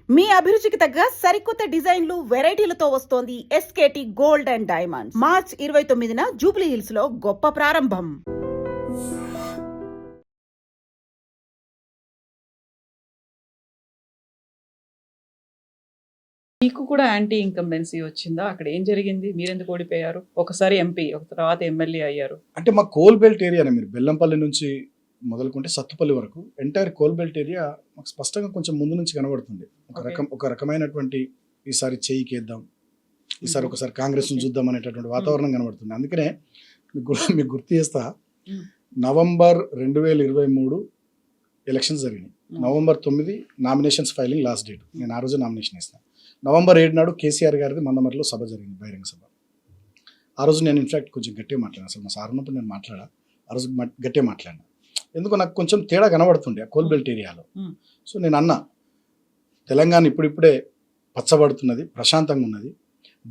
మీ అభిరుచికి తగ్గ సరికొత్త డిజైన్లు వెరైటీలతో వస్తోంది SKT gold and diamonds. March 29న జూబ్లీ హిల్స్ లో గొప్ప ప్రారంభం. మీకు కూడా యాంటీ ఇన్కంబెన్సీ వచ్చిందా? అక్కడ ఏం జరిగింది? మీరెందుకు ఓడిపోయారు? ఒకసారి ఎంపీ, ఒక తర్వాత ఎమ్మెల్యే అయ్యారు. అంటే మా కోల్ బెల్ట్ ఏరియానే, మీరు బెల్లంపల్లి నుంచి మొదలుకుంటే సత్తుపల్లి వరకు ఎంటైర్ కోల్ బెల్ట్ ఏరియా మాకు స్పష్టంగా కొంచెం ముందు నుంచి కనబడుతుంది. ఒక రకమైనటువంటి ఈసారి చేయికేద్దాం, ఈసారి ఒకసారి కాంగ్రెస్ ను చూద్దాం అనేటటువంటి వాతావరణం కనబడుతుంది. అందుకనే మీకు గుర్తు చేస్తా, నవంబర్ 2023 ఎలక్షన్స్ జరిగినాయి. November 9 nominations filing last date. నేను ఆ రోజు నామినేషన్ ఇస్తాను. నవంబర్ 7 నాడు కేసీఆర్ గారిది మందమరిలో సభ జరిగింది, బహిరంగ సభ. ఆ రోజు నేను ఇన్ఫాక్ట్ కొంచెం గట్టిగా మాట్లాడాను. అసలు మా సార్ ఉన్నప్పుడు నేను ఆ రోజు గట్టిగా మాట్లాడినా. ఎందుకు నాకు కొంచెం తేడా కనబడుతుండే ఆ కోల్బెల్ట్ ఏరియాలో. సో నేను అన్నా, తెలంగాణ ఇప్పుడిప్పుడే పచ్చబడుతున్నది, ప్రశాంతంగా ఉన్నది.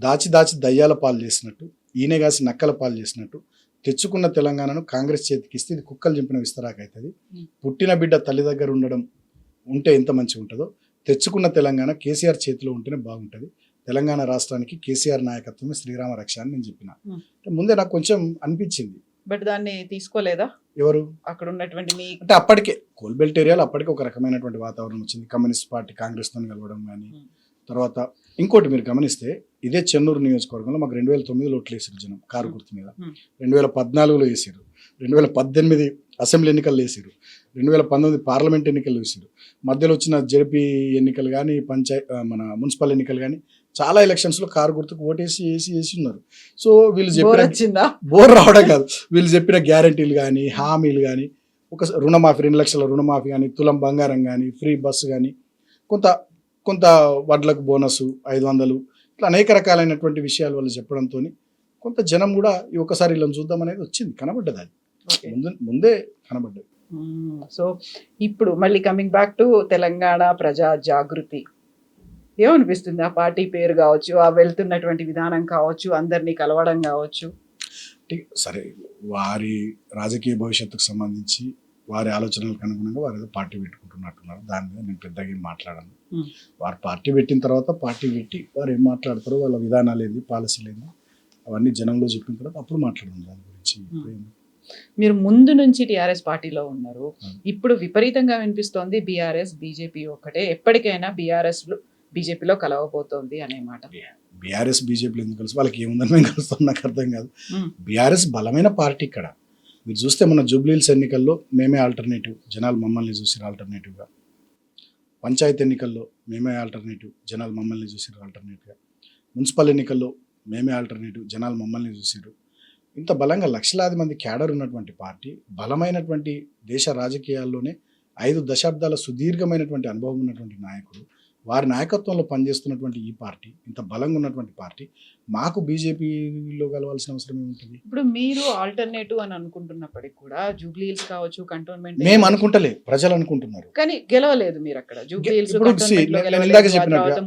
దాచి దాచి దయ్యాల పాలు చేసినట్టు, ఈయనే కాసి నక్కల పాలు చేసినట్టు తెచ్చుకున్న తెలంగాణను కాంగ్రెస్ చేతికి ఇస్తే ఇది కుక్కలు చింపిన విస్తరాకవుతుంది. పుట్టిన బిడ్డ తల్లి దగ్గర ఉంటే ఎంత మంచిగా ఉంటుందో, తెచ్చుకున్న తెలంగాణ కేసీఆర్ చేతిలో ఉంటేనే బాగుంటుంది. తెలంగాణ రాష్ట్రానికి కేసీఆర్ నాయకత్వమే శ్రీరామ రక్ష అని నేను చెప్పిన. ముందే నాకు కొంచెం అనిపించింది. బట్ దాన్ని తీసుకోలేదా ఎవరు? అక్కడ ఉన్నటువంటి అంటే అప్పటికే కోల్బెల్ట్ ఏరియాలో అప్పటికే ఒక రకమైనటువంటి వాతావరణం వచ్చింది. కమ్యూనిస్ట్ పార్టీ కాంగ్రెస్తో కలవడం కానీ, తర్వాత ఇంకోటి మీరు గమనిస్తే ఇదే చెన్నూరు నియోజకవర్గంలో మాకు 2009లో ఓట్లు వేసారు జనం కారు గుర్తు మీద, 2014లో వేసారు, 2018 అసెంబ్లీ ఎన్నికలు వేసారు, 2019 పార్లమెంట్ ఎన్నికలు వేసారు. మధ్యలో వచ్చిన జెడ్పీ ఎన్నికలు కానీ, మన మున్సిపల్ ఎన్నికలు కానీ, చాలా ఎలక్షన్స్లో కారు గుర్తుకు ఓటేసి వేసి ఉన్నారు. సో వీళ్ళు చెప్పిన బోర్ రావడం కాదు, వీళ్ళు చెప్పిన గ్యారంటీలు కానీ, హామీలు కానీ, ఒక రుణమాఫీ 2 లక్షల రుణమాఫీ కానీ, తులం బంగారం కానీ, ఫ్రీ బస్సు కానీ, కొంత వడ్లకు బోనస్ 500, ఇట్లా అనేక రకాలైనటువంటి విషయాలు వాళ్ళు చెప్పడంతో కొంత జనం కూడా ఈ ఒకసారి ఇలా చూద్దాం అనేది వచ్చింది, కనబడ్డది. అది ముందే కనబడ్డది. సో ఇప్పుడు మళ్ళీ కమింగ్ బ్యాక్ టు తెలంగాణ ప్రజా జాగృతి, ఏమనిపిస్తుంది? ఆ పార్టీ పేరు కావచ్చు, ఆ వెళ్తున్నటువంటి విధానం కావచ్చు, అందరినీ కలవడం కావచ్చు. సరే, వారి రాజకీయ భవిష్యత్తుకు సంబంధించి వారి ఆలోచనలకు అనుగుణంగా వారు ఏదో పార్టీ పెట్టుకుంటున్నట్టున్నారు. దాని మీద నేను పెద్దగా ఏం మాట్లాడాను. వారు పార్టీ పెట్టిన తర్వాత పార్టీ పెట్టి వారు ఏం మాట్లాడతారో, వాళ్ళ విధానాలు ఏంది, పాలసీలు ఏంది, అవన్నీ జనంలో చెప్పిన తర్వాత అప్పుడు మాట్లాడడం దాని గురించి. మీరు ముందు నుంచి టీఆర్ఎస్ పార్టీలో ఉన్నారు, ఇప్పుడు విపరీతంగా వినిపిస్తోంది బీఆర్ఎస్ బీజేపీ ఒక్కటే, ఎప్పటికైనా బీఆర్ఎస్ బీజేపీలో కలవబోతోంది అనే మాట. బీఆర్ఎస్ బీజేపీలో ఎందుకు కలిసి, వాళ్ళకి ఏముందని మేము కలుస్తాం నాకు అర్థం కాదు. బీఆర్ఎస్ బలమైన పార్టీ. ఇక్కడ మీరు చూస్తే మన జూబ్లీ హిల్స్ ఎన్నికల్లో మేమే ఆల్టర్నేటివ్, జనాలు మమ్మల్ని చూసిరు ఆల్టర్నేటివ్గా. పంచాయతీ ఎన్నికల్లో మేమే ఆల్టర్నేటివ్, జనాలు మమ్మల్ని చూసిరు ఆల్టర్నేటివ్గా. మున్సిపల్ ఎన్నికల్లో మేమే ఆల్టర్నేటివ్, జనాలు మమ్మల్ని చూసిరు. ఇంత బలంగా లక్షలాది మంది క్యాడర్ ఉన్నటువంటి పార్టీ, బలమైనటువంటి దేశ రాజకీయాల్లోనే 5 దశాబ్దాల సుదీర్ఘమైనటువంటి అనుభవం ఉన్నటువంటి నాయకుడు, వారి నాయకత్వంలో పనిచేస్తున్నటువంటి ఈ పార్టీ, ఇంత బలంగా ఉన్నటువంటి పార్టీ, మాకు బీజేపీలో కలవాల్సిన అవసరం ఏముంటుంది? ఇప్పుడు మీరు ఆల్టర్నేటివ్ అని అనుకుంటున్నప్పటికీ కూడా జూబ్లీ హిల్స్ కావచ్చు, కంటోన్మెంట్, మేము అనుకుంటలే, ప్రజలు అనుకుంటున్నారు. కానీ గెలవలేదు మీరు అక్కడ. జూబ్లీ హిల్స్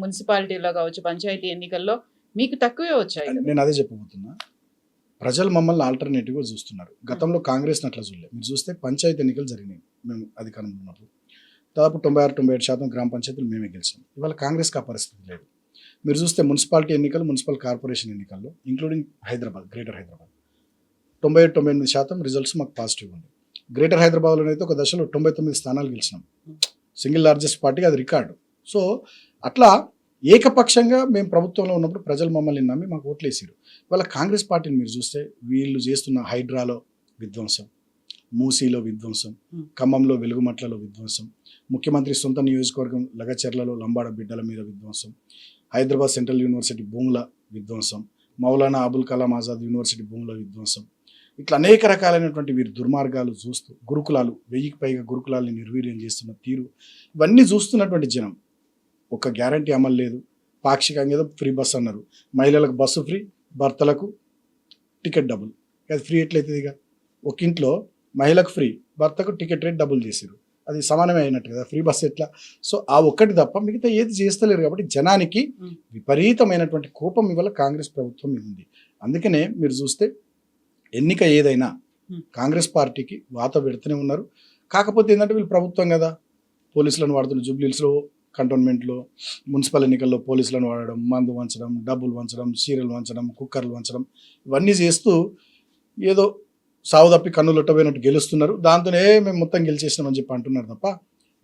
మున్సిపాలిటీలో కావచ్చు, పంచాయతీ ఎన్నికల్లో మీకు తక్కువే వచ్చాయి. నేను అదే చెప్పబోతున్నా. ప్రజలు మమ్మల్ని ఆల్టర్నేటివ్గా చూస్తున్నారు. గతంలో కాంగ్రెస్ని అట్లా చూడలేదు. మీరు చూస్తే పంచాయతీ ఎన్నికలు జరిగినాయి మేము అధికారంలో ఉన్నప్పుడు, దాదాపు 96-97% గ్రామ పంచాయతీలు మేమే గెలిచాం. ఇవాళ కాంగ్రెస్కి ఆ పరిస్థితి లేదు. మీరు చూస్తే మున్సిపాలిటీ ఎన్నికలు, మున్సిపల్ కార్పొరేషన్ ఎన్నికల్లో, including Hyderabad, greater Hyderabad, 97-98% results మాకు పాజిటివ్ ఉంది. గ్రేటర్ హైదరాబాద్లో అయితే ఒక దశలో 99 స్థానాలు గెలిచినాం, సింగిల్ లార్జెస్ట్ పార్టీగా అది రికార్డు. సో అట్లా ఏకపక్షంగా మేము ప్రభుత్వంలో ఉన్నప్పుడు ప్రజలు మమ్మల్ని నమ్మి మాకు ఓట్లు వేసారు. ఇవాళ కాంగ్రెస్ పార్టీని మీరు చూస్తే వీళ్ళు చేస్తున్న హైడ్రాలో విధ్వంసం, మూసీలో విధ్వంసం, ఖమ్మంలో వెలుగుమట్లలో విధ్వంసం, ముఖ్యమంత్రి సొంత నియోజకవర్గం లగచర్లలో లంబాడ బిడ్డల మీద విధ్వంసం, హైదరాబాద్ సెంట్రల్ యూనివర్సిటీ భూముల విధ్వంసం, మౌలానా అబుల్ కలాం ఆజాద్ యూనివర్సిటీ భూముల విధ్వంసం, ఇట్లా అనేక రకాలైనటువంటి వీరి దుర్మార్గాలు చూస్తూ, గురుకులాలు 1000కి పైగా గురుకులాల్ని నిర్వీర్యం చేస్తున్న తీరు, ఇవన్నీ చూస్తున్నటువంటి జనం ఒక గ్యారంటీ అమలు లేదు. పాక్షికంగా ఏదో ఫ్రీ బస్ అన్నారు, మహిళలకు బస్సు ఫ్రీ, భర్తలకు టికెట్ డబుల్. అది ఫ్రీ ఎట్లయితుంది? ఇక ఒక ఇంట్లో మహిళకు ఫ్రీ, భర్తకు టికెట్ రేట్ డబుల్ చేసారు, అది సమానమే అయినట్టు కదా, ఫ్రీ బస్ ఎట్లా? సో ఆ ఒక్కటి తప్ప మిగతా ఏది చేస్తలేరు. కాబట్టి జనానికి విపరీతమైనటువంటి కోపం ఇవాళ కాంగ్రెస్ ప్రభుత్వం మీద ఉంది. అందుకనే మీరు చూస్తే ఎన్నిక ఏదైనా కాంగ్రెస్ పార్టీకి వాత పెడుతూనే ఉన్నారు. కాకపోతే ఏంటంటే వీళ్ళు ప్రభుత్వం కదా, పోలీసులను వాడుతున్న జూబ్లీ హిల్స్లో కంటోన్మెంట్లో మున్సిపల్ ఎన్నికల్లో పోలీసులను వాడడం, మందు వంచడం, డబ్బులు వంచడం, చీరలు వంచడం, కుక్కర్లు వంచడం, ఇవన్నీ చేస్తూ ఏదో సావు తప్పి కన్నులొట్టబోయినట్టు గెలుస్తున్నారు. దాంతోనే మేము మొత్తం గెలిచేసినామని చెప్పి అంటున్నారు తప్ప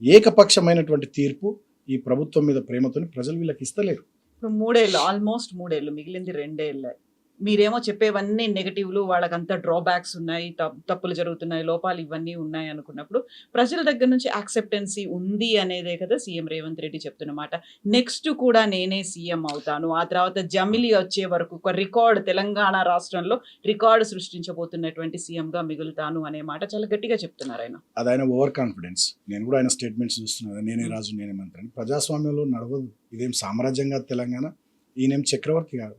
ఏకపక్షమైనటువంటి తీర్పు ఈ ప్రభుత్వం మీద ప్రేమతోని ప్రజలు వీళ్ళకి ఇస్తలేరు. ఇప్పుడు 3 ఏళ్ళు, ఆల్మోస్ట్ 3 ఏళ్ళు, మిగిలింది 2 ఏళ్ళే. మీరేమో చెప్పేవన్నీ నెగటివ్లు, వాళ్ళకంతా డ్రాబ్యాక్స్ ఉన్నాయి, తప్పులు జరుగుతున్నాయి, లోపాలు ఇవన్నీ ఉన్నాయి అనుకున్నప్పుడు ప్రజల దగ్గర నుంచి యాక్సెప్టెన్సీ ఉంది అనేదే కదా సీఎం రేవంత్ రెడ్డి చెప్తున్నమాట. నెక్స్ట్ కూడా నేనే సీఎం అవుతాను, ఆ తర్వాత జమిలి వచ్చే వరకు ఒక రికార్డ్, తెలంగాణ రాష్ట్రంలో రికార్డు సృష్టించబోతున్నటువంటి సీఎంగా మిగులుతాను అనే మాట చాలా గట్టిగా చెప్తున్నారు ఆయన. అది ఆయన ఓవర్ కాన్ఫిడెన్స్. నేను కూడా ఆయన స్టేట్మెంట్స్ చూస్తున్నాను, నేనే రాజు నేనే మంత్రి అని. ప్రజాస్వామ్యంలో నడవదు. ఇదేం సామ్రాజ్యంగా తెలంగాణ, ఈయనేం చక్రవర్తి కాదు.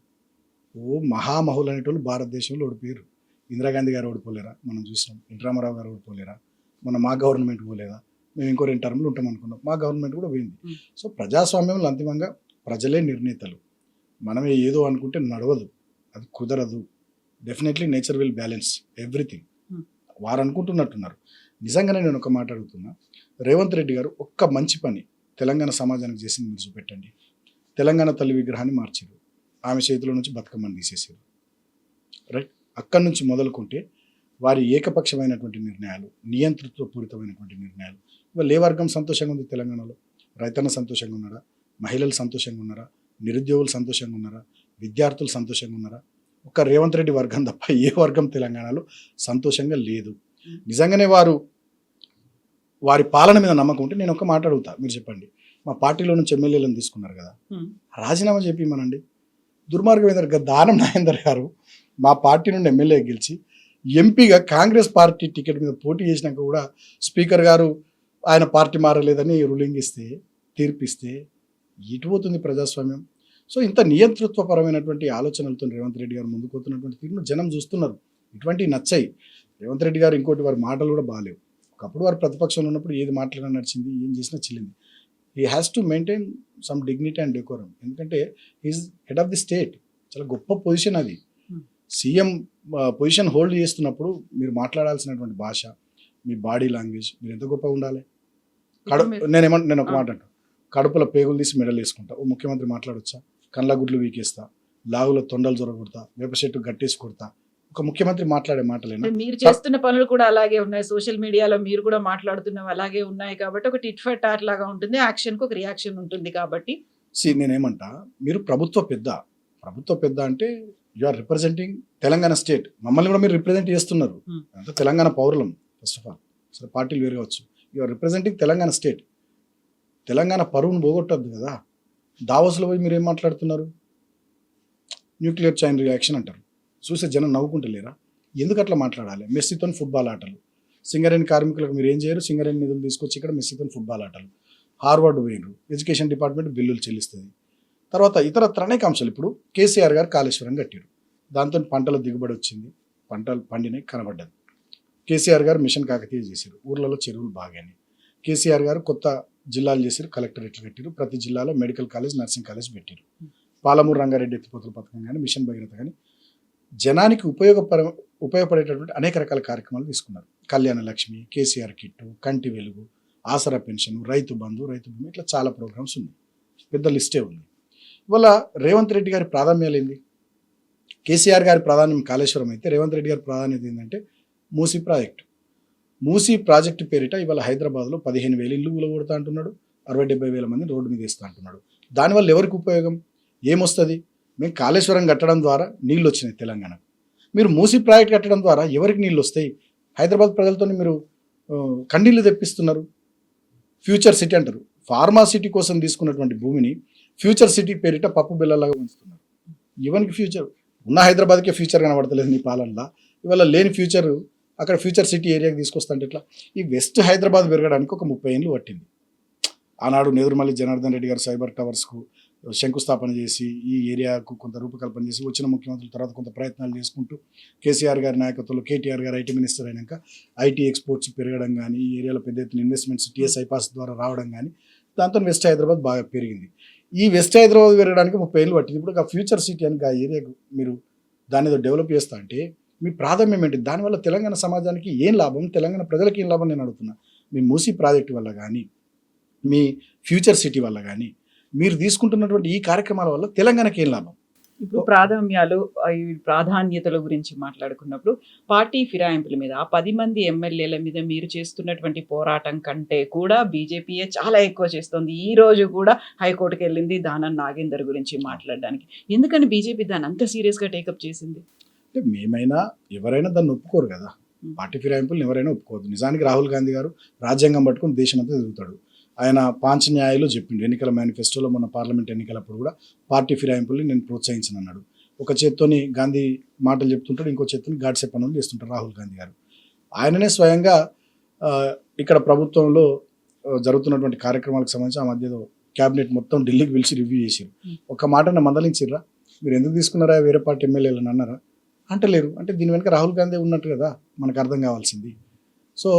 ఓ మహామహులు అనేటోళ్ళు భారతదేశంలో ఓడిపోయారు. ఇందిరాగాంధీ గారు ఓడిపోలేరా? మనం చూసినాం. ఎన్ రామారావు గారు ఓడిపోలేరా? మా గవర్నమెంట్ పోలేదా? మేము ఇంకో 2 టర్మ్లు ఉంటాం అనుకున్నాం, మా గవర్నమెంట్ కూడా పోయింది. సో ప్రజాస్వామ్యంలో అంతిమంగా ప్రజలే నిర్ణేతలు. మనమే ఏదో అనుకుంటే నడవదు, అది కుదరదు. Definitely nature will balance everything. వారు అనుకుంటున్నట్టున్నారు. నిజంగానే నేను ఒక మాట అడుగుతున్నా, రేవంత్ రెడ్డి గారు ఒక్క మంచి పని తెలంగాణ సమాజానికి చేసింది మీరు చూపెట్టండి. తెలంగాణ తల్లి విగ్రహాన్ని మార్చారు, ఆమె చేతిలో నుంచి బతుకమ్మని తీసేసారు. రైట్, అక్కడి నుంచి మొదలుకుంటే వారి ఏకపక్షమైనటువంటి నిర్ణయాలు, నియంతృత్వపూరితమైనటువంటి నిర్ణయాలు. ఇవాళ ఏ వర్గం సంతోషంగా ఉంది తెలంగాణలో? రైతన్న సంతోషంగా ఉన్నారా? మహిళలు సంతోషంగా ఉన్నారా? నిరుద్యోగులు సంతోషంగా ఉన్నారా? విద్యార్థులు సంతోషంగా ఉన్నారా? ఒక్క రేవంత్ రెడ్డి వర్గం తప్ప ఏ వర్గం తెలంగాణలో సంతోషంగా లేదు. నిజంగానే వారి పాలన మీద నమ్మకం ఉంటే నేను ఒక మాట అడుగుతా, మీరు చెప్పండి. మా పార్టీలో నుంచి ఎమ్మెల్యేలను తీసుకున్నారు కదా, రాజీనామా చెప్పమనండి. దుర్మార్గమైన దానం నాగేందర్ గారు మా పార్టీ నుండి ఎమ్మెల్యే గెలిచి ఎంపీగా కాంగ్రెస్ పార్టీ టికెట్ మీద పోటీ చేసినాక కూడా స్పీకర్ గారు ఆయన పార్టీ మారలేదని రూలింగ్ ఇస్తే, తీర్పిస్తే ఎటుపోతుంది ప్రజాస్వామ్యం? సో ఇంత నియంతృత్వపరమైనటువంటి ఆలోచనలతో రేవంత్ రెడ్డి గారు ముందుకు పోతున్నటువంటి తీరును జనం చూస్తున్నారు. ఇటువంటివి నచ్చాయి. రేవంత్ రెడ్డి గారు ఇంకోటి, వారి మాటలు కూడా బాగాలేవు. ఒకప్పుడు వారు ప్రతిపక్షంలో ఉన్నప్పుడు ఏది మాట్లాడినా నడిచింది, ఏం చేసినా చెల్లింది. He has to maintain some dignity and decorum. ఎందుకంటే he's head of the state. చాలా గొప్ప పొజిషన్ అది. సీఎం పొజిషన్ హోల్డ్ చేస్తున్నప్పుడు మీరు మాట్లాడాల్సినటువంటి భాష, మీ బాడీ లాంగ్వేజ్, మీరు ఎంత గొప్పగా ఉండాలి. నేను ఒక మాట అంటాను, కడుపుల పేగులు తీసి మెడలు వేసుకుంటా ఓ ముఖ్యమంత్రి మాట్లాడొచ్చా? కండ్ల గుడ్లు వీకేస్తా, లాగుల తొండలు జొరగొడతా, వేప చెట్టు గట్టేసి కొడతా, ఒక ముఖ్యమంత్రి మాట్లాడే మాటలేనా? మీరు చేస్తున్న పనులు కూడా అలాగే ఉన్నాయి, సోషల్ మీడియాలో మీరు కూడా మాట్లాడుతున్నవి అలాగే ఉన్నాయి కాబట్టి ఒక టిట్ ఫర్ టాట్ లాగా ఉంటుంది, యాక్షన్ కు ఒక రియాక్షన్ ఉంటుంది. కాబట్టి నేనేమంటా, మీరు ప్రభుత్వ పెద్ద అంటే you are representing Telangana state. మమ్మల్ని కూడా మీరు రిప్రజెంట్ చేస్తున్నారు. అంటే తెలంగాణ పౌరులం ఫస్ట్ ఆఫ్ ఆల్. సరే పార్టీలు వేరే వచ్చు. You are representing Telangana state. Telangana పరువును పోగొట్టద్దు కదా. దావోస్లో పోయి మీరు ఏం మాట్లాడుతున్నారు? న్యూక్లియర్ చైన్ రియాక్షన్ అంటారు. చూసే జనం నవ్వుకుంటలేరా? ఎందుకు అట్లా మాట్లాడాలి? మెస్సీతో ఫుట్బాల్ ఆటలు, సింగరేణి కార్మికులకు మీరు ఏం చేయరు? సింగరేణి నిధులు తీసుకొచ్చి ఇక్కడ మెస్సీతో ఫుట్బాల్ ఆటలు. హార్వర్డ్ పోయినరు, ఎడ్యుకేషన్ డిపార్ట్మెంట్ బిల్లులు చెల్లిస్తుంది. తర్వాత ఇతరత్ర అనేక అంశాలు. ఇప్పుడు కేసీఆర్ గారు కాళేశ్వరం కట్టారు, దాంతో పంటల దిగుబడి వచ్చింది, పంటలు పండినాయి, కనబడ్డది. కేసీఆర్ గారు మిషన్ కాకతీయ చేశారు, ఊర్లలో చెరువులు బాగానే. కేసీఆర్ గారు కొత్త జిల్లాలు చేశారు, కలెక్టరేట్లు కట్టారు, ప్రతి జిల్లాలో మెడికల్ కాలేజ్, నర్సింగ్ కాలేజ్ పెట్టారు. పాలమూరు రంగారెడ్డి ఎత్తిపోతల పథకం కానీ, మిషన్ భగీరథ కానీ జనానికి ఉపయోగపడేటటువంటి అనేక రకాల కార్యక్రమాలు తీసుకున్నారు. కళ్యాణ లక్ష్మి, కేసీఆర్ కిట్టు, కంటి వెలుగు, ఆసరా పెన్షన్, రైతు బంధు, రైతు భూమి, ఇట్లా చాలా ప్రోగ్రామ్స్ ఉన్నాయి. పెద్ద లిస్టే ఉంది. ఇవాళ రేవంత్ రెడ్డి గారి ప్రాధాన్యాలు ఏంది? కేసీఆర్ గారి ప్రాధాన్యం కాళేశ్వరం అయితే, రేవంత్ రెడ్డి గారి ప్రాధాన్యత ఏంటంటే మూసీ ప్రాజెక్టు. మూసీ ప్రాజెక్టు పేరిట ఇవాళ హైదరాబాద్లో 15,000 ఇల్లు కూలగొడతా అంటున్నాడు, 60,000-70,000 మంది రోడ్డు మీద వేస్తా అంటున్నాడు. దానివల్ల ఎవరికి ఉపయోగం? ఏమొస్తుంది? మేము కాళేశ్వరం కట్టడం ద్వారా నీళ్ళు వచ్చినాయి తెలంగాణకు. మీరు మూసీ ప్రాజెక్ట్ కట్టడం ద్వారా ఎవరికి నీళ్ళు వస్తాయి? హైదరాబాద్ ప్రజలతో మీరు కన్నీళ్ళు తెప్పిస్తున్నారు. ఫ్యూచర్ సిటీ అంటారు. ఫార్మా సిటీ కోసం తీసుకున్నటువంటి భూమిని ఫ్యూచర్ సిటీ పేరిట పప్పు బిల్లలాగా ఉంచుతున్నారు. ఎవరికి ఫ్యూచర్? ఉన్న హైదరాబాద్కే ఫ్యూచర్ కనబడతలేదు నీ పాలనలో. ఇవాళ లేని ఫ్యూచర్ అక్కడ ఫ్యూచర్ సిటీ ఏరియాకి తీసుకొస్తుంటే ఎట్లా? ఈ వెస్ట్ హైదరాబాద్ పెరగడానికి ఒక 30 ఏళ్ళు పట్టింది. ఆనాడు నేదురుమల్లి జనార్దన్ రెడ్డి గారు సైబర్ టవర్స్కు శంకుస్థాపన చేసి, ఈ ఏరియాకు కొంత రూపకల్పన చేసి, వచ్చిన ముఖ్యమంత్రుల తర్వాత కొంత ప్రయత్నాలు చేసుకుంటూ కేసీఆర్ గారి నాయకత్వంలో కేటీఆర్ గారు ఐటీ మినిస్టర్ అయినాక ఐటీ ఎక్స్పోర్ట్స్ పెరగడం కానీ, ఈ ఏరియాలో పెద్ద ఎత్తున ఇన్వెస్ట్మెంట్స్ టీఎస్ ఐపాస్ ద్వారా రావడం కానీ, దాంతో వెస్ట్ హైదరాబాద్ బాగా పెరిగింది. ఈ వెస్ట్ హైదరాబాద్ పెరగడానికి 30 ఏళ్ళు పట్టింది. ఇప్పుడు ఆ ఫ్యూచర్ సిటీ అని ఆ ఏరియాకు మీరు దాన్ని ఏదో డెవలప్ చేస్తా అంటే మీ ప్రాధాన్యం ఏంటి? దానివల్ల తెలంగాణ సమాజానికి ఏం లాభం, తెలంగాణ ప్రజలకి ఏం లాభం నేను అడుగుతున్నా. మీ మూసీ ప్రాజెక్టు వల్ల కానీ, మీ ఫ్యూచర్ సిటీ వల్ల కానీ మీరు తీసుకుంటున్నటువంటి ఈ కార్యక్రమాల వల్ల తెలంగాణకి ఏం లాభం? ఇప్పుడు ప్రాధాన్యాలు ఈ ప్రాధాన్యతల గురించి మాట్లాడుకున్నప్పుడు పార్టీ ఫిరాయింపుల మీద ఆ 10 మంది ఎమ్మెల్యేల మీద మీరు చేస్తున్నటువంటి పోరాటం కంటే కూడా బీజేపీయే చాలా ఎక్కువ చేస్తుంది. ఈ రోజు కూడా హైకోర్టుకి వెళ్ళింది దానం నాగేందర్ గురించి మాట్లాడడానికి. ఎందుకని బీజేపీ దాన్ని అంత సీరియస్గా టేకప్ చేసింది? అంటే మేమైనా ఎవరైనా దాన్ని ఒప్పుకోరు కదా. పార్టీ ఫిరాయింపులను ఎవరైనా ఒప్పుకోవద్దు. నిజానికి రాహుల్ గాంధీ గారు రాజ్యాంగం పట్టుకొని దేశం అంతా తిరుగుతాడు. ఆయన పాంచన్యాయాలు చెప్పిండు. ఎన్నికల మేనిఫెస్టోలో మొన్న పార్లమెంట్ ఎన్నికలప్పుడు కూడా పార్టీ ఫిరాయింపుల్ని నేను ప్రోత్సహించను అన్నాడు. ఒక చేత్తోని గాంధీ మాటలు చెప్తుంటాడు, ఇంకో చేత్తోని గాడ్సే పనులు చేస్తుంటారు రాహుల్ గాంధీ గారు. ఆయననే స్వయంగా ఇక్కడ ప్రభుత్వంలో జరుగుతున్నటువంటి కార్యక్రమాలకు సంబంధించి ఆ మధ్యలో క్యాబినెట్ మొత్తం ఢిల్లీకి పిలిచి రివ్యూ చేసారు. ఒక మాటను మందలించిర్రా, మీరు ఎందుకు తీసుకున్నారా వేరే పార్టీ ఎమ్మెల్యేలను అన్నారా? అంటలేరు. అంటే దీని వెనుక రాహుల్ గాంధీ ఉన్నట్టు కదా మనకు అర్థం కావాల్సింది. సో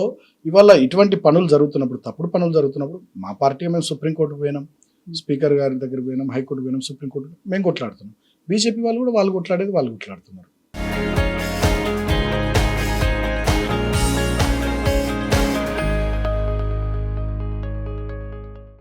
ఇవాళ ఇటువంటి పనులు జరుగుతున్నప్పుడు, తప్పుడు పనులు జరుగుతున్నప్పుడు మా పార్టీ మేము సుప్రీంకోర్టుకు పోయినాం, స్పీకర్ గారి దగ్గర పోయినాం, హైకోర్టు పోయినాం, సుప్రీంకోర్టు మేము కొట్లాడుతున్నాం. బీజేపీ వాళ్ళు కూడా వాళ్ళు కొట్లాడేది వాళ్ళు కొట్లాడుతున్నారు.